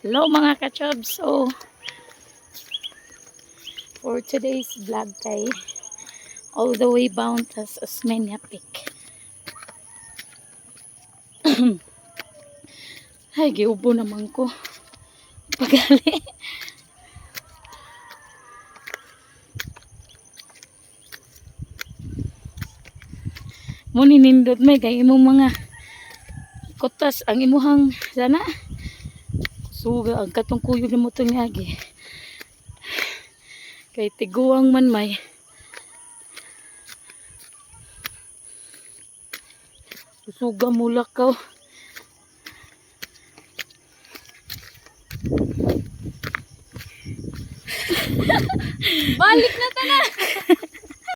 Hello mga ka-CHAB'Z. So, for today's vlog kay all the way bound as Osmeña Peak. Ay, giubo naman ko. Pagali. Muni nindot may kay imong mga kutas ang imuhang sana. Suga ang katong kuyog ni mo itong yagi. Kay tiguang man may. Suga mulakaw.